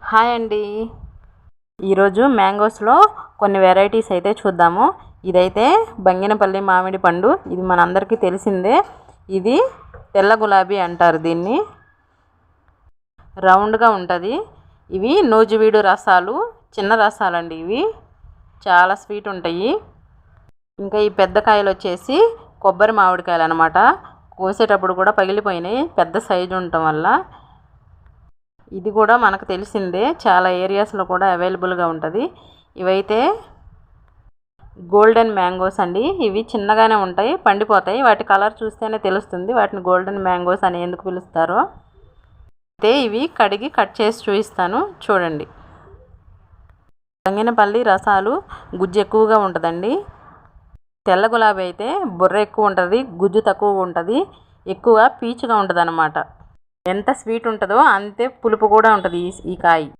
Hi అండి. ఈరోజు మ్యాంగోస్లో కొన్ని వెరైటీస్ అయితే చూద్దాము. ఇదైతే బంగినపల్లి మామిడి పండు. ఇది మనందరికీ తెలిసిందే. ఇది తెల్ల గులాబీ అంటారు దీన్ని. రౌండ్గా ఉంటుంది. ఇవి నూజివీడు రసాలు, చిన్న రసాలండి. ఇవి చాలా స్వీట్ ఉంటాయి. ఇంకా ఈ పెద్ద కాయలు వచ్చేసి కొబ్బరి మామిడికాయలు అనమాట. కోసేటప్పుడు కూడా పగిలిపోయినాయి, పెద్ద సైజు ఉండటం వల్ల. ఇది కూడా మనకు తెలిసిందే, చాలా ఏరియాస్లో కూడా అవైలబుల్గా ఉంటుంది. ఇవైతే గోల్డెన్ మ్యాంగోస్ అండి. ఇవి చిన్నగానే ఉంటాయి, పండిపోతాయి. వాటి కలర్ చూస్తేనే తెలుస్తుంది వాటిని గోల్డెన్ మ్యాంగోస్ అని ఎందుకు పిలుస్తారో. అయితే ఇవి కడిగి కట్ చేసి చూపిస్తాను, చూడండి. బంగినపల్లి రసాలు గుజ్జు ఎక్కువగా ఉంటుందండి. తెల్ల గులాబీ అయితే బుర్ర ఎక్కువ ఉంటుంది, గుజ్జు తక్కువ ఉంటుంది, ఎక్కువ పీచుగా ఉంటుంది అన్నమాట. ఎంత స్వీట్ ఉంటుందో అంతే పులుపు కూడా ఉంటుంది ఈ కాయ.